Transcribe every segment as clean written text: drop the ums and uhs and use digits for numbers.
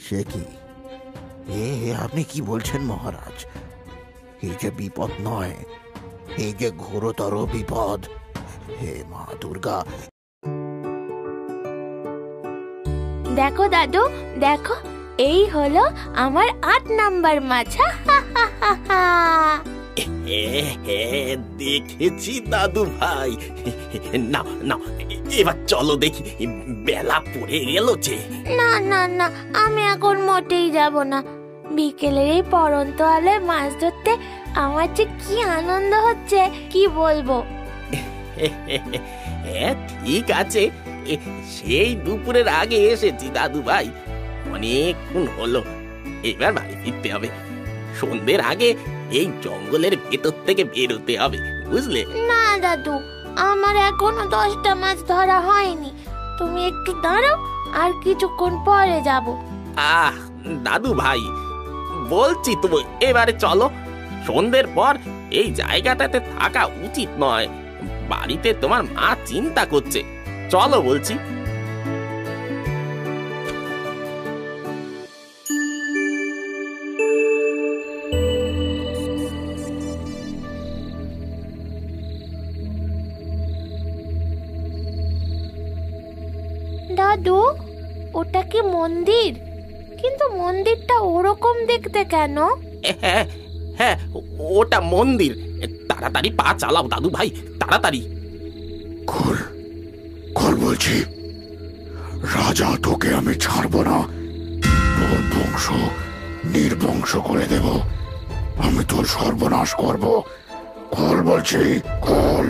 সে কি? আপনি কি বলছেন মহারাজ? এই যে বিপদ নয়, এই যে ঘোরতর বিপদ। হে মা দুর্গা! দেখো দাদু, দেখো, এই হলো আমার ৮ নাম্বার মাছ। দেখেছি দাদু ভাই। না না, এবার চলো দেখি, বেলা পড়ে গেল যে। না না না, আমি এখন মোটেই যাব না। বিকেলের এই পড়ন্ত আলোয় মাছ ধরতে আমার যে কি আনন্দ হচ্ছে কি বলবো। ঠিক আছে, সেই দুপুরের আগে এসেছি দাদু ভাই, অনেকক্ষণ হলো। এবার বাড়ি ফিরতে হবে। সন্ধ্যের আগে এই জঙ্গলের ভেতর থেকে বেরোতে হবে, বুঝলে? না দাদু, আমার এখনো 10টা মাছ ধরা হয়নি। তুমি একটু দাঁড়াও, আর কিছুক্ষণ পরে যাব। দাদু ভাই, বলছি তো, এবারে চলো। সন্ধ্যের পর এই জায়গাটাতে থাকা উচিত নয়। বাড়িতে তোমার মা চিন্তা করছে। চলো বলছি। দাদু, ওটা কি মন্দির? কিন্তু মন্দিরটা ওরকম দেখতে কেন? হ্যাঁ হ্যাঁ, ওটা মন্দির। তাড়াতাড়ি পা চালাও দাদু ভাই, তাড়াতাড়ি। খোল খোল বলছি। রাজা তোকে আমি ছাড়বো না। তোর বংশ নির্বংশ করে দেব। আমি তোর সর্বনাশ করব। খোল বলছি, খোল।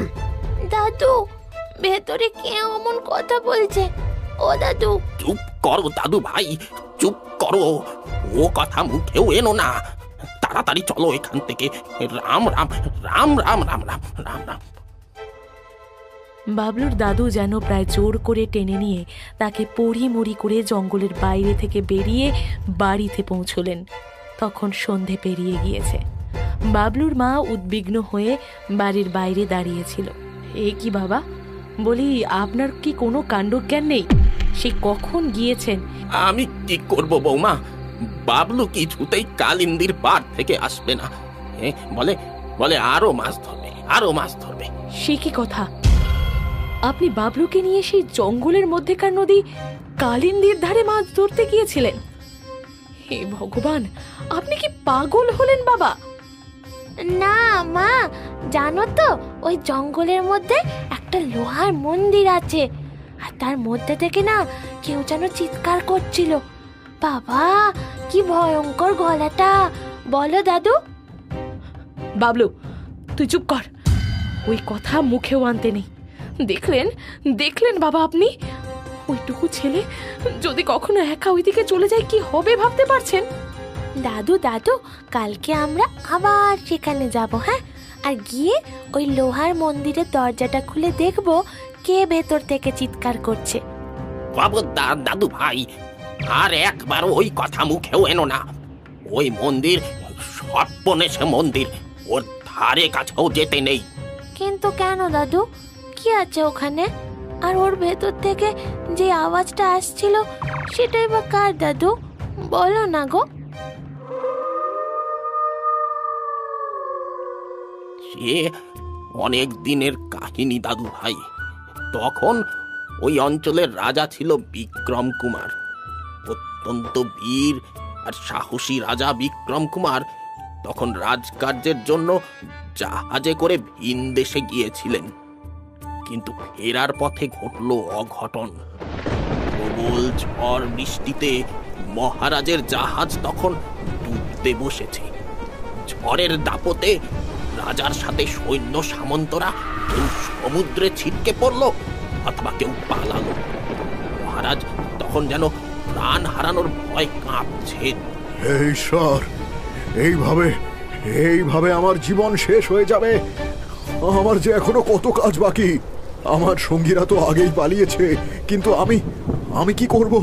দাদু, ভেতরে কে অমন কথা বলছে? ও দাদু! চুপ করো দাদু ভাই, চুপ করো। ও কথা মুখেও এনো না। তাড়াতাড়ি চলো এখান থেকে। রাম রাম রাম রাম রাম রাম রাম রাম। বাবলুর দাদু যেন প্রায় জোর করে টেনে নিয়ে তাকে পড়ি করে জঙ্গলের বাইরে থেকে বেরিয়ে বাড়িতে পৌঁছলেন। তখন সন্ধে পেরিয়ে গিয়েছে। বাবলুর মা উদ্বিগ্ন হয়ে বাড়ির বাইরে দাঁড়িয়েছিল। এ কি বাবা, বলি আপনার কি কোনো কাণ্ডজ্ঞান নেই? সে কখন গিয়েছেন? আমি কি করব বৌমা? বাবলু কিছুতেই কালিন্দির পাড় থেকে আসবে না। বলে বলে আরো মাছ ধরবে, আরো মাছ ধরবে। সে কি কথা? আপনি বাবলুকে নিয়ে সেই জঙ্গলের মধ্যেকার নদী কালিন্দির ধারে মাছ ধরতে গিয়েছিলেন? হে ভগবান, আপনি কি পাগল হলেন বাবা? না মা, জানো তো, ওই জঙ্গলের মধ্যে একটা লোহার মন্দির আছে, আর তার মধ্যে থেকে না কেউ যেন চিৎকার করছিল। বাবা, কি ভয়ঙ্কর গলাটা! বলো দাদু। বাবলু, তুই চুপ কর। ওই কথা মুখেও আনতে নেই। দেখলেন দেখলেন বাবা, আপনি ওইটুকু ছেলে যদি কখনো একা ওইদিকে চলে যায় কি হবে ভাবতে পারছেন? দাদু দাদু, কালকে আমরা আবার সেখানে যাব, হ্যাঁ? আর গিয়ে ওই লোহার মন্দিরের দরজাটা খুলে দেখব কে ভেতর থেকে চিৎকার করছে। খবরদার দাদু ভাই, আর একবার ওই কথা মুখেও এনো না। ওই মন্দির সর্বনেশে মন্দির, ওর ধারে কাছেও যেতে নেই। কিন্তু কেন দাদু, কি আছে ওখানে? আর ওর ভেতর থেকে যে আওয়াজটা আসছিল সেটাই বা কার দাদু? বলো না গো। সে অনেক দিনের কাহিনী দাদু ভাই। তখন ওই অঞ্চলের রাজা ছিল বিক্রম কুমার। অত্যন্ত বীর আর সাহসী রাজা বিক্রম কুমার তখন রাজকার্যের জন্য জাহাজে করে ভিন দেশে গিয়েছিলেন। কিন্তু ফেরার পথে ঘটল অঘটন। প্রবল ঝড় বৃষ্টিতে মহারাজের জাহাজ তখন ডুবতে বসেছে। ঝড়ের দাপটে রাজার সাথে সৈন্য সামন্তরা কেউ সমুদ্রে ছিটকে পড়ল অথবা কেউ পালালো। মহারাজ তখন যেন প্রাণ হারানোর ভয় কাঁপছেন। হে ঈশ্বর, এইভাবে আমার জীবন শেষ হয়ে যাবে? আমার যে এখনো কত কাজ বাকি। আমার সঙ্গীরা তো আগেই পালিয়েছে, কিন্তু আমি কি করব?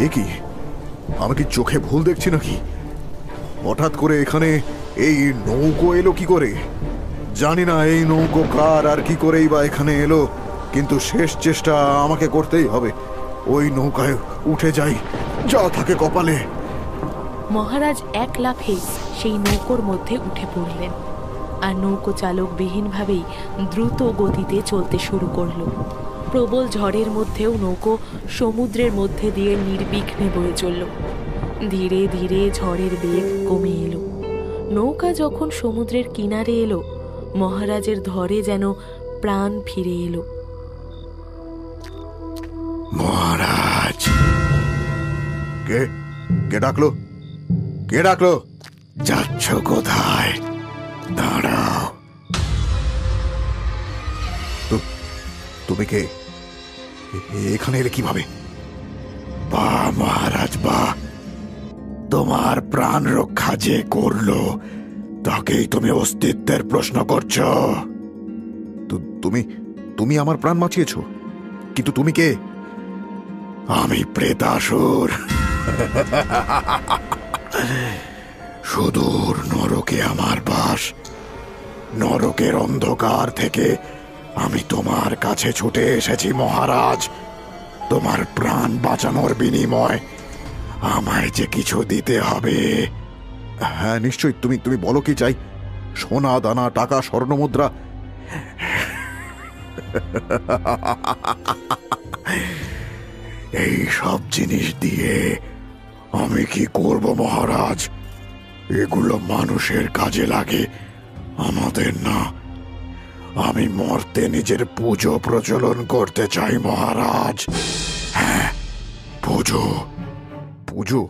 এ কি, আমি কি চোখে ভুল দেখছি নাকি? হঠাৎ করে এখানে এই নৌকো এলো কি করে? জানি না এই নৌকো কার আর কি করেই বা এখানে এলো, কিন্তু শেষ চেষ্টা আমাকে করতেই হবে। ওই নৌকায় উঠে যাই, যা থাকে কপালে। মহারাজ এক লাফে সেই নৌকোর মধ্যে উঠে পড়লেন, আর নৌকো চালকবিহীনভাবেই দ্রুত গতিতে চলতে শুরু করলো। প্রবল ঝড়ের মধ্যেও নৌকো সমুদ্রের মধ্যে দিয়ে নির্বিঘ্নে বয়ে চলল। ধীরে ধীরে ঝড়ের বেগ কমে এলো। নৌকা যখন সমুদ্রের কিনারে এলো, মহারাজের ধরে যেন প্রাণ ফিরে এলো। মহারাজ! কে কে ডাকলো? কে ডাকলো? যাচ্ছ কোথায়? দাঁড়াও। তুমি কে? এখানে এলে কিভাবে? বাহ মহারাজ বাহ! তোমার প্রাণ রক্ষা যে করলো তাকেই তুমি অস্তিত্বের প্রশ্ন করছো? তুমি তুমি আমার প্রাণ বাঁচিয়েছ, কিন্তু তুমি কে? আমি প্রেতাসুর। সুদূর নরকে আমার বাস। নরকের অন্ধকার থেকে আমি তোমার কাছে ছুটে এসেছি মহারাজ। তোমার প্রাণ বাঁচানোর বিনিময় আমায় যে কিছু দিতে হবে। হ্যাঁ নিশ্চয়ই, তুমি বলো কি চাই? সোনা দানা, টাকা, স্বর্ণমুদ্রা? এই সব জিনিস দিয়ে আমি কি করব মহারাজ? এগুলো মানুষের কাজে লাগে, আমাদের না। আমি মর্তে নিজের পুজো প্রচলন করতে চাই মহারাজ। হ্যাঁ, পুজো। পুজো?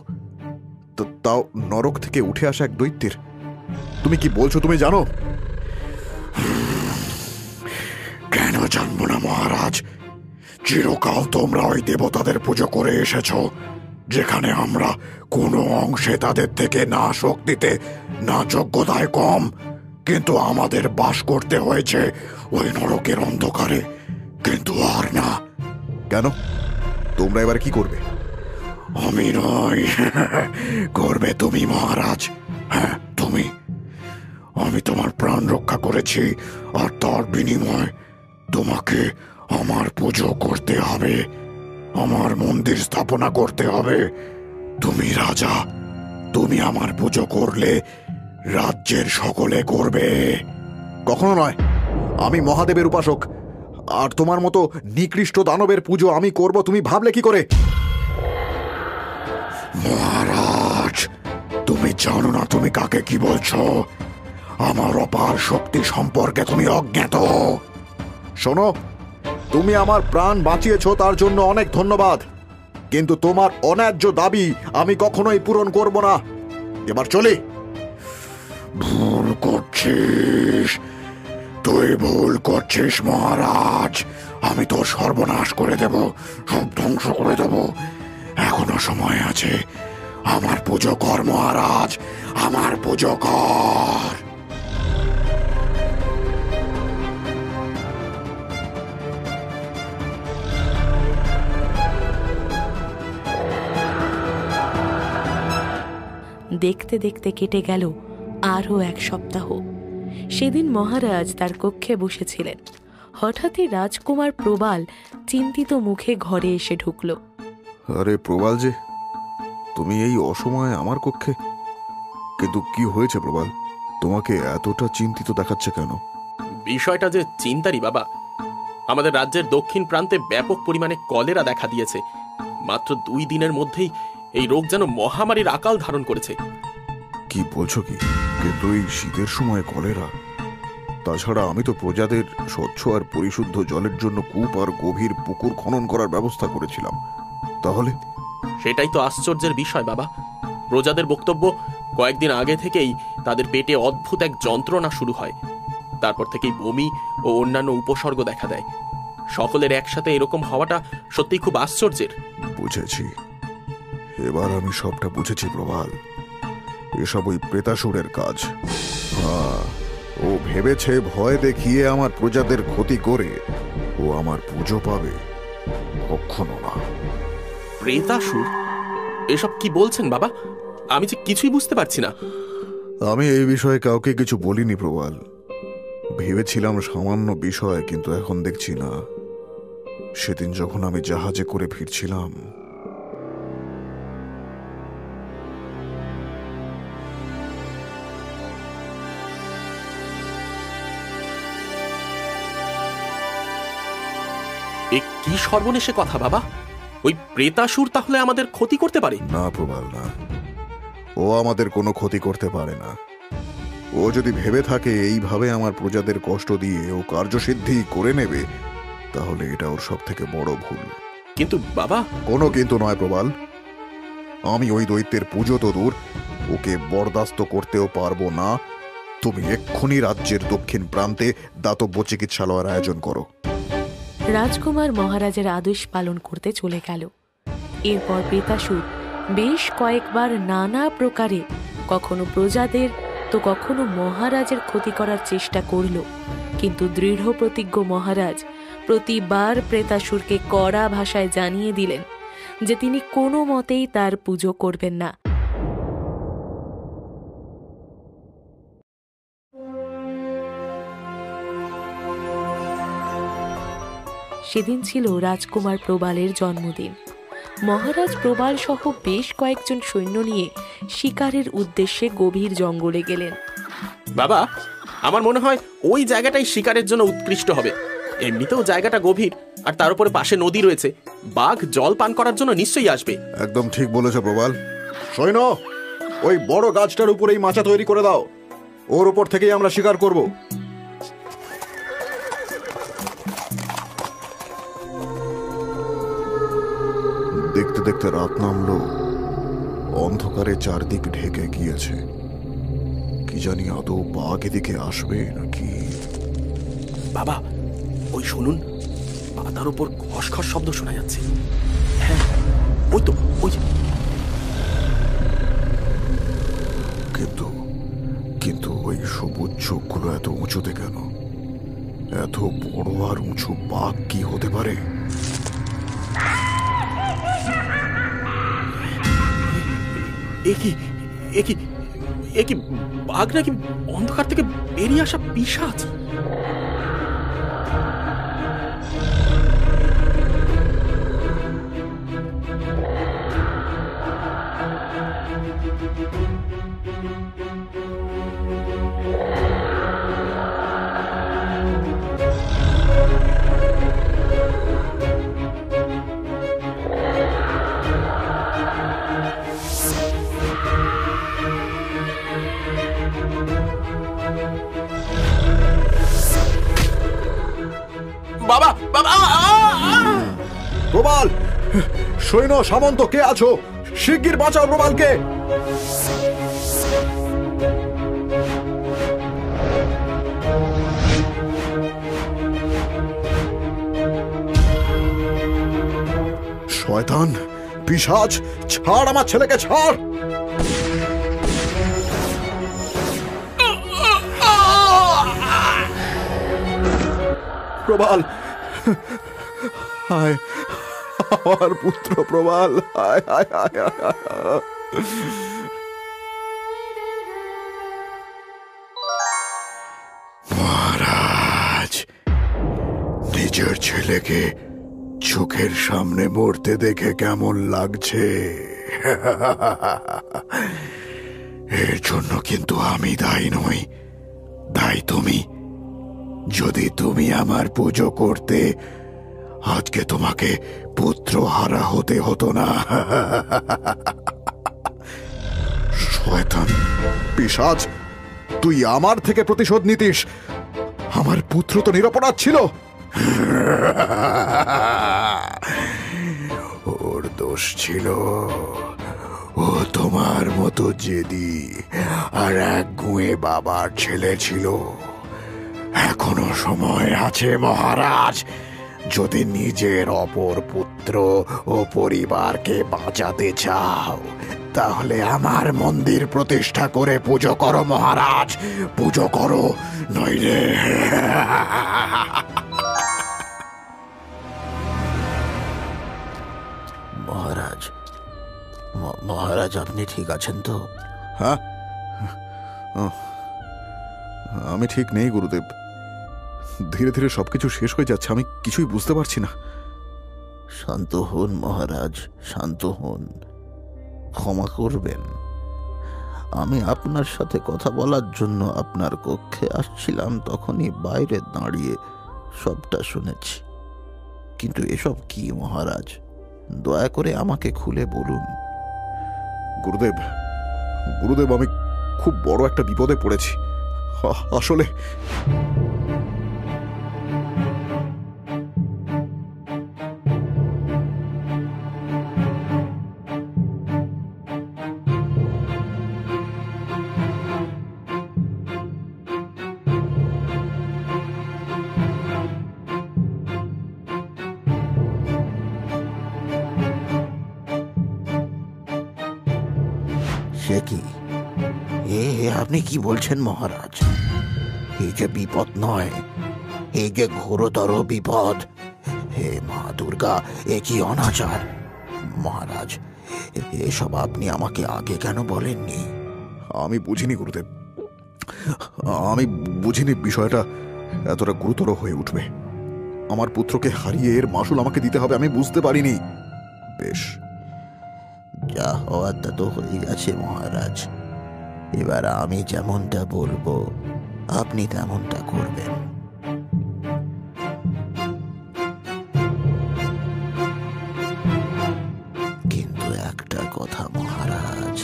তাও নরক থেকে উঠে আসা এক দৈত্যের? তুমি কি বলছো তুমি জানো? কেন জানবো না মহারাজ? চিরকাল তোমরা ওই দেবতাদের পুজো করে এসেছ, যেখানে আমরা কোনো অংশে তাদের থেকে না শক্তিতে না যোগ্যতায় কম, কিন্তু আমাদের বাস করতে হয়েছে ওই নরকের অন্ধকারে। কিন্তু আর না। কেন? তোমরা এবার কি করবে? আমি নয়, করবে তুমি মহারাজ। হ্যাঁ তুমি। আমি তোমার প্রাণ রক্ষা করেছি, আর তার বিনিময় তোমাকে আমার পুজো করতে হবে, আমার মন্দির স্থাপনা করতে হবে। তুমি রাজা, তুমি আমার পুজো করলে রাজ্যের সকলে করবে। কখনো নয়, আমি মহাদেবের উপাসক, আর তোমার মতো নিকৃষ্ট দানবের পুজো আমি করব তুমি ভাবলে কি করে? মহারাজ, তুমি জানো না তুমি কাকে কি বলছো। আমার অপার শক্তি সম্পর্কে তুমি অজ্ঞাত। শোনো, তুমি আমার প্রাণ বাঁচিয়েছ, তার জন্য অনেক ধন্যবাদ, কিন্তু তোমার অন্যায্য দাবি আমি কখনোই পূরণ করব না। এবার চলি। ভুল করছিস, তুই ভুল করছিস মহারাজ। আমি তোর সর্বনাশ করে দেব, সব ধ্বংস করে দেব। এখনো সময় আছে। আমার পুজো কর মহারাজ, আমার পুজো কর। দেখতে দেখতে কেটে গেল আরও এক সপ্তাহ। সেদিন মহারাজ তার কক্ষে বসেছিলেন। হঠাৎই রাজকুমার প্রবাল চিন্তিত মুখে ঘরে এসে ঢুকল। আরে প্রবাল যে, তুমি এই অসময়ে আমার কক্ষে? কিন্তু কি হয়েছে প্রবাল? তোমাকে এতটা চিন্তিত দেখাচ্ছে কেন? বিষয়টা যে চিন্তারই বাবা। আমাদের রাজ্যের দক্ষিণ প্রান্তে ব্যাপক পরিমাণে কলেরা দেখা দিয়েছে। মাত্র 2 দিনের মধ্যেই এই রোগ যেন মহামারীর আকাল ধারণ করেছে। কি বলছো কি? কিন্তু এই শীতের সময় কলেরা? তাছাড়া আমি তো প্রজাদের স্বচ্ছ আর পরিশুদ্ধ জলের জন্য কূপ আর গভীর পুকুর খনন করার ব্যবস্থা করেছিলাম। তাহলে? সেটাই তো আশ্চর্যের বিষয় বাবা। প্রজাদের বক্তব্য, কয়েকদিন আগে থেকেই তাদের পেটে অদ্ভুত এক যন্ত্রণা শুরু হয়। তারপর থেকেই বমি ও অন্যান্য উপসর্গ দেখা দেয়। সকলের একসাথে এরকম হওয়াটা সত্যিই খুব আশ্চর্যের। বুঝেছি, এবার আমি সবটা বুঝেছি প্রবাল। এসব ওই প্রেতাসুরের কাজ। ও ভেবেছে ভয় দেখিয়ে আমার প্রজাদের ক্ষতি করে ও আমার পুজো পাবে। কখনো না। প্রেতাসুর? এসব কি বলছেন বাবা? আমি যে কিছুই বুঝতে পারছি না। আমি এই বিষয়ে কাউকে কিছু বলিনি প্রবাল। ভেবেছিলাম সামান্য বিষয়, কিন্তু এখন দেখছি না। সেদিন যখন আমি জাহাজে করে ফিরছিলাম, এ কি সর্বনেশে কথা বাবা! ওই প্রেতাসুর তাহলে আমাদের ক্ষতি করতে পারে? না প্রবাল, না, ও আমাদের কোনো ক্ষতি করতে পারে না। ও যদি ভেবে থাকে এইভাবে আমার প্রজাদের কষ্ট দিয়ে ও কার্যসিদ্ধি করে নেবে, তাহলে এটা ওর সব থেকে বড় ভুল। কিন্তু বাবা। কোনো কিন্তু নয় প্রবাল। আমি ওই দৈত্যের পুজো তো দূর, ওকে বরদাস্ত করতেও পারবো না। তুমি এক্ষুনি রাজ্যের দক্ষিণ প্রান্তে দাতব্য চিকিৎসালয়ের আয়োজন করো। রাজকুমার মহারাজের আদেশ পালন করতে চলে গেল। এরপর প্রেতাসুর বেশ কয়েকবার নানা প্রকারে কখনো প্রজাদের তো কখনো মহারাজের ক্ষতি করার চেষ্টা করল, কিন্তু দৃঢ় প্রতিজ্ঞ মহারাজ প্রতিবার প্রেতাসুরকে কড়া ভাষায় জানিয়ে দিলেন যে তিনি কোনো মতেই তার পুজো করবেন না। সেদিন ছিল রাজকুমার প্রবালের জন্মদিন। মহারাজ প্রবাল সহ বেশ কয়েকজন সৈন্য নিয়ে শিকারের উদ্দেশ্যে গভীর জঙ্গলে গেলেন। বাবা, আমার মনে হয় ওই জায়গাটাই শিকারের জন্য উৎকৃষ্ট হবে। এমনিতেও জায়গাটা গভীর, আর তার উপরে পাশে নদী রয়েছে। বাঘ জল পান করার জন্য নিশ্চয়ই আসবে। একদম ঠিক বলেছ প্রবাল। সৈন্য, ওই বড় গাছটার উপরেই মাচা তৈরি করে দাও। ওর উপর থেকেই আমরা শিকার করব। দেখতে দেখতে রাত নামলো, অন্ধকারে চারদিক ঢেকে গিয়েছে। কি জানি আদৌ বাঘ এদিকে আসবে নাকি। বাবা, ওই শুনুন, পাতার উপর খসখস শব্দ শোনা যাচ্ছে। হ্যাঁ, ওই তো, ওই। কিন্তু ওই সবুজ চোখগুলো এত উঁচুতে কেন? এত বড় আর উঁচু বাঘ কি হতে পারে? একই বাঘ নাকি অন্ধকার থেকে বেরিয়ে আসা পিশাচ? বাবা, বাবা! প্রবাল, সৈন্য সামন্ত কে আছো? শিগগির বাঁচাও প্রবালকে। শয়তান, পিশাচ, ছাড় আমার ছেলেকে, ছাড়। প্রবাল, হায় আমার পুত্র প্রবাল, হায় হায় হায় হায়। মহারাজ, নিজের ছেলেকে চোখের সামনে মরতে দেখে কেমন লাগছে? এর জন্য কিন্তু আমি দায়ী নই, দায়ী তুমি। যদি তুমি আমার পুজো করতে, আজকে তোমাকে পুত্র হারা হতে হতো না। শয়তান, পিশাচ, তুই আমার থেকে প্রতিশোধ নিতিস? আমার পুত্র তো নিরপরাধ ছিল। ওর দোষ ছিল, ও তোমার মতো জেদি আর এক গুঁয়ে বাবার ছেলে ছিল। এখনো সময় আছে মহারাজ। যদি নিজের অপর পুত্র ও পরিবারকে বাঁচাতে চাও, তাহলে আমার মন্দির প্রতিষ্ঠা করে পুজো করো মহারাজ, পুজো করো, নইলে। মহারাজ, মহারাজ, আপনি ঠিক আছেন তো? হ্যাঁ, আমি ঠিক নেই গুরুদেব। ধীরে ধীরে সবকিছু শেষ হয়ে যাচ্ছে, আমি কিছুই বুঝতে পারছি না। শান্ত হন মহারাজ, শান্ত হন। ক্ষমা করবেন। আমি আপনার সাথে কথা বলার জন্য আপনার কক্ষে আসছিলাম, তখনই বাইরে দাঁড়িয়ে সবটা শুনেছি। কিন্তু এসব কি মহারাজ? দয়া করে আমাকে খুলে বলুন। গুরুদেব, গুরুদেব, আমি খুব বড় একটা বিপদে পড়েছি। আসলে সে কি? আপনি কি বলছেন মহারাজ? এই যে বিপদ নয়, এই যে ঘোরতর বিপদ। হে মা দুর্গা, এ কি অনাচার! মহারাজ, এসব আপনি আমাকে আগে কেন বলেননি? আমি বুঝিনি গুরুদেব, আমি বুঝিনি বিষয়টা এতটা গুরুতর হয়ে উঠবে। আমার পুত্রকে হারিয়ে এর মাসুল আমাকে দিতে হবে, আমি বুঝতে পারিনি। বেশ, যা হওয়ার তা তো হয়ে গেছে মহারাজ। এবার আমি যেমনটা বলবো আপনি তেমনটা করবেন। কিন্তু একটা কথা মহারাজ,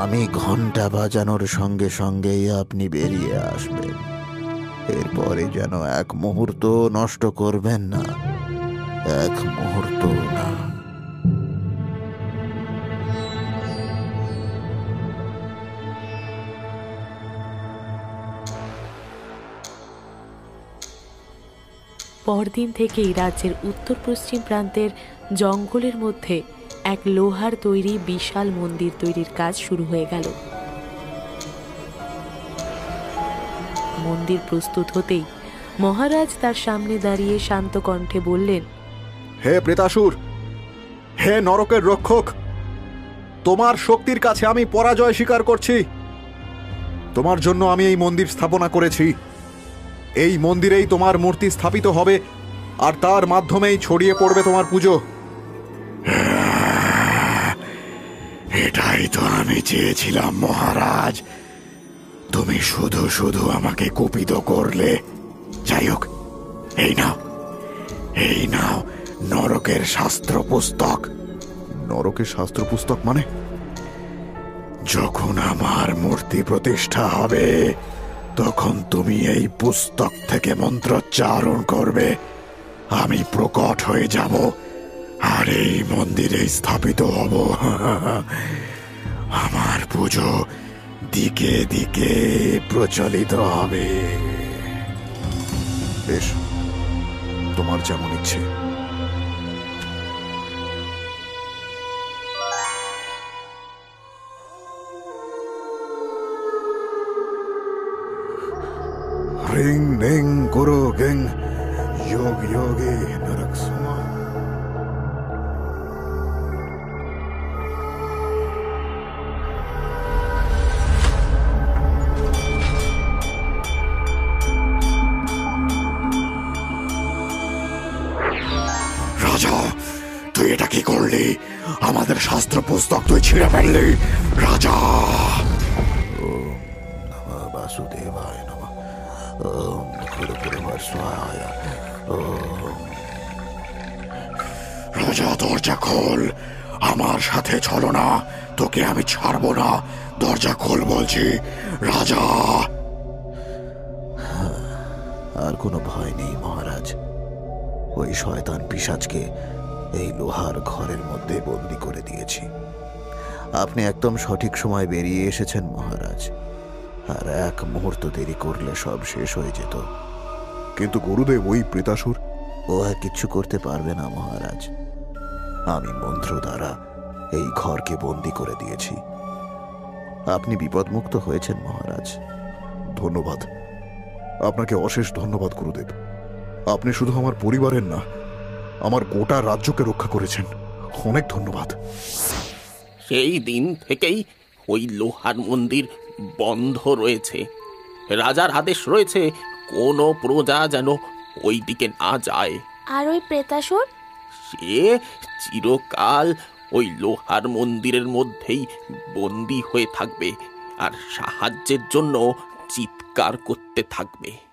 আমি ঘন্টা বাজানোর সঙ্গে সঙ্গেই আপনি বেরিয়ে আসবেন। এরপরে যেন এক মুহূর্ত নষ্ট করবেন না, এক মুহূর্ত না। পরদিন থেকেই রাজ্যের উত্তর পশ্চিম প্রান্তের জঙ্গলের মধ্যে এক লোহার তৈরি বিশাল মন্দির তৈরির কাজ শুরু হয়ে গেল। মন্দির প্রস্তুত হতেই মহারাজ তার সামনে দাঁড়িয়ে শান্ত কণ্ঠে বললেন, হে প্রেতাসুর, হে নরকের রক্ষক, তোমার শক্তির কাছে আমি পরাজয় স্বীকার করছি। তোমার জন্য আমি এই মন্দির স্থাপনা করেছি। এই মন্দিরেই তোমার মূর্তি স্থাপিত হবে, আর তার মাধ্যমেই ছড়িয়ে পড়বে তোমার পুজো। এটাই তো আমি চেয়েছিলাম মহারাজ। তুমি শুধু শুধু আমাকে কুপিত করলে। যাই হোক, এই নাও, এই নাও নরকের শাস্ত্র পুস্তক। নরকের শাস্ত্র পুস্তক মানে? যখন আমার মূর্তি প্রতিষ্ঠা হবে তখন তুমি এই পুস্তক থেকে মন্ত্রোচ্চারণ করবে, আমি প্রকট হয়ে যাব আর এই মন্দিরে স্থাপিত হব। আমার পুজো দিকে দিকে প্রচলিত হবে। বেশ, তোমার যেমন ইচ্ছে। রিং রিং গুরু গিং যোগ যোগী নরক সমা। রাজা, তুই এটা কি করলি? আমাদের শাস্ত্র পুস্তক তুই ছিঁড়ে ফেললি। রাজা! বাসুদেবায় নমঃ। ওম গুরুপুরবর্ষায়। রাজা, দরজা খোল। আমার সাথে চলো না, তোকে আমি ছাড়বো না। দরজা খোল বলছি। রাজা! আর কোনো ভয় নেই মহারাজ। ওই শয়তান পিশাচকে এই লোহার ঘরের মধ্যে বন্দি করে দিয়েছি। আপনি একদম সঠিক সময় বেরিয়ে এসেছেন মহারাজ। আর এক মুহূর্ত দেরি করলে সব শেষ হয়ে যেত। কিন্তু গুরুদেব, ওই প্রেতাসুর? ও আর কিচ্ছু করতে পারবে না মহারাজ। আমি মন্ত্র দ্বারা এই ঘরকে বন্দি করে দিয়েছি। আপনি বিপদমুক্ত হয়েছেন মহারাজ। ধন্যবাদ, আপনাকে অশেষ ধন্যবাদ গুরুদেব। আপনি শুধু আমার পরিবারের না, আমার গোটা রাজ্যকে রক্ষা করেছেন। অনেক ধন্যবাদ। সেই দিন থেকেই ওই লোহার মন্দির বন্ধ রয়েছে। রাজার আদেশ রয়েছে কোনো প্রজা যেন ওই দিকে না যায়। আর ওই প্রেতাসুর? সে চিরকাল ওই লোহার মন্দিরের মধ্যেই বন্দী হয়ে থাকবে আর সাহায্যের জন্য চিৎকার করতে থাকবে।